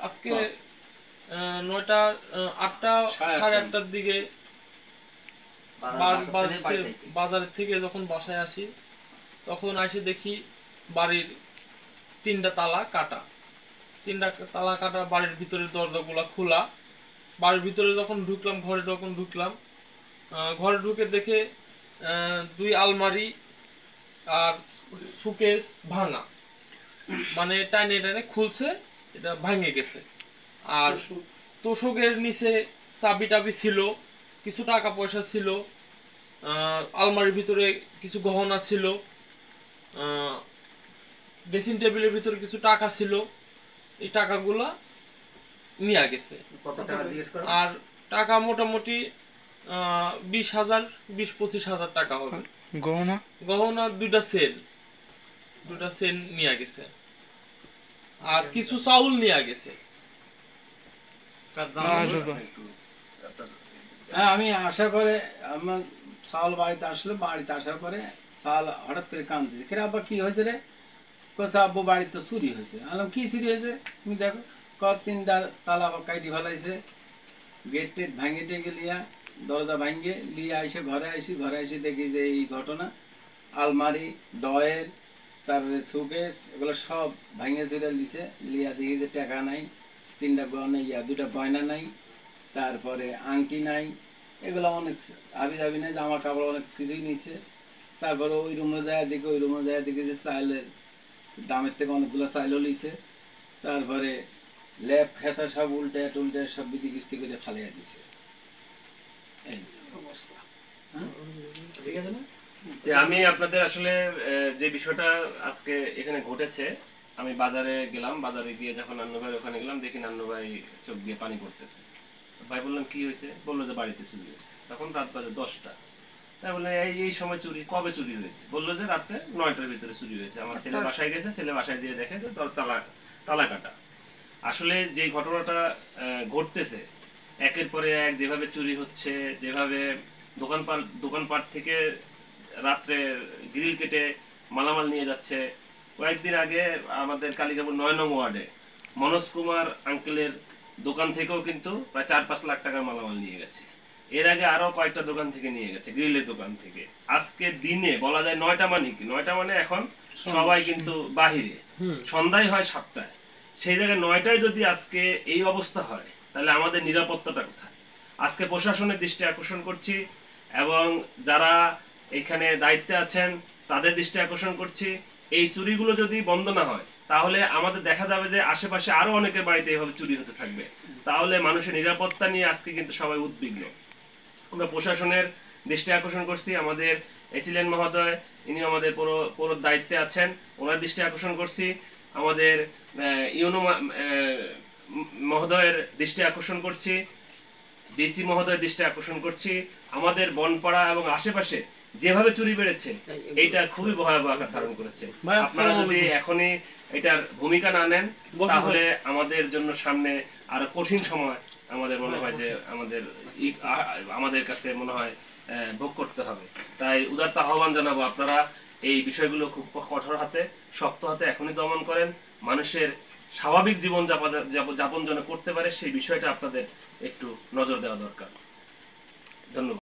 আজকে 9টা 8টা 8:30টার দিকে বাজার থেকে যখন বাসায় আসি তখন এসে দেখি বাড়ির 3টা তালা কাটা। 3টা তালা কাটা, বাড়ির ভিতরের দরজাগুলো খোলা। বাড়ির ভিতরে যখন ঢুকলাম, ঘরে যখন ঢুকলাম, ঘরে ঢুকে দেখে 2 আলমারি আর সুকেস ভাঙা, মানে টাইনে টাইনে খুলছে, এটা ভাঙে গেছে। আর তোষকের নিচে চাবি টাবি ছিল, কিছু টাকা পয়সা ছিল, আলমারির ভিতরে কিছু গহনা ছিল, ড্রেসিং টেবিলের ভিতরে কিছু টাকা ছিল। এই টাকাগুলা নিয়ে গেছে। আর টাকা মোটামুটি 20,000 20-25,000 টাকা হবে। গহনা গহনা 2টা সেন নিয়ে গেছে। আর কিছু চাউল নিয়ে গেছে। হ্যাঁ, আমি আসার পরে আমার চাল বাড়িতে আসলো, বাড়িতে আসার পরে চাল হঠাৎ করে কাঁদতেছে, কেন আব্বা কি হয়েছে রে? কোথা আব্বু বাড়িতে তো চুরি হয়েছে। আলাম কি চুরি হয়েছে তুমি দেখো। 3টা তালা কাইটি ফেলাইছে, গেট টেট ভাঙে টেগে লিয়া, দরজা ভাঙে লিয়া এসে ঘরে এসে দেখি যে এই ঘটনা। আলমারি, ডয়ের, তারপরে সুকেস, এগুলো সব ভাঙে চুরে লিছে। লিয়া দেখি যে টাকা নাই, 3টা গয়না 2টা গয়না নাই, তারপরে আংটি নাই, এগুলো অনেক হাবি জাবি নাই, জামা কাপড় অনেক কিছুই নিছে। তারপরে ওই রুমে যায় দেখি যে চাইলের দামের থেকে অনেকগুলো চাইলও লিছে। তারপরে ল্যাব খেতা সব উল্টে টুলটে সব বিধি কিস্তি করে ফালিয়ে দিছে। এই অবস্থা। ঠিক আছে না? আমি আপনাদের আসলে যে বিষয়টা আজকে এখানে ঘটেছে, আমি বাজারে গেলাম, বাজারে গিয়ে যখন নান্নু ভাইয়ের ওখানে গেলাম, দেখি নান্নু ভাই চোখ দিয়ে পানি পড়তেছে। ভাই বললাম কি হয়েছে? বললো যে বাড়িতে চুরি হয়েছে। তখন রাত বাজে 10টা। তাই বললাম এই সময় চুরি? কবে চুরি হয়েছে? বললো যে রাত্রে 9টার ভিতরে চুরি হয়েছে। আমার ছেলে বাসায় গেছে, ছেলে বাসায় দিয়ে দেখে যে তোর তালা কাটা। আসলে যে ঘটনাটা ঘটতেছে, একের পরে এক যেভাবে চুরি হচ্ছে, যেভাবে দোকানপাট থেকে রাত্রে গ্রিল কেটে মালামাল নিয়ে যাচ্ছে। কয়েকদিন আগে আমাদের কালিকাপুর 9 নং ওয়ার্ডে মনোজ কুমার আঙ্কেলের দোকান থেকেও কিন্তু প্রায় 4-5 লাখ টাকার মালামাল নিয়ে গেছে। এর আগে আরো কয়েকটা দোকান থেকে নিয়ে গেছে, গ্রিলের দোকান থেকে। আজকে দিনে বলা যায় 9টা মানে কি, 9টা মানে এখন সবাই কিন্তু বাহিরে, সন্ধ্যায় হয় 7টায়। সেই জায়গায় 9টায় যদি আজকে এই অবস্থা হয়, তাহলে আমাদের নিরাপত্তাটা কোথায়? আজকে প্রশাসনের দৃষ্টি আকর্ষণ করছি, এবং যারা এখানে দায়িত্বে আছেন তাদের দৃষ্টি আকর্ষণ করছি। এই চুরিগুলো যদি বন্ধ না হয়, তাহলে আমাদের দেখা যাবে যে আশেপাশে আরো অনেকের বাড়িতে এভাবে চুরি হতে থাকবে। তাহলে মানুষের নিরাপত্তা নিয়ে আজকে কিন্তু সবাই উদ্বিগ্ন। আমরা প্রশাসনের দৃষ্টি আকর্ষণ করছি, আমাদের এসিলেন মহোদয়, ইনি আমাদের পুরো দায়িত্বে আছেন, ওনার দৃষ্টি আকর্ষণ করছি। আমাদের ইউনো মহোদয়ের দৃষ্টি আকর্ষণ করছি, ডিসি মহোদয়ের দৃষ্টি আকর্ষণ করছি। আমাদের বনপাড়া এবং আশেপাশে যেভাবে চুরি বেড়েছে, এটা খুবই ভয়াবহ আকার ধারণ করেছে। আপনারা যদি এখনই এটার ভূমিকা না নেন, তাহলে আমাদের জন্য সামনে আরো কঠিন সময় আমাদের মনে হয় যে আমাদের কাছে মনে হয় ভোগ করতে হবে। তাই উদাত্ত আহ্বান জানাবো, আপনারা এই বিষয়গুলো খুব কঠোর হাতে, শক্ত হাতে এখনই দমন করেন। মানুষের স্বাভাবিক জীবন যাপন যেন করতে পারে, সেই বিষয়টা আপনাদের একটু নজর দেওয়া দরকার। ধন্যবাদ।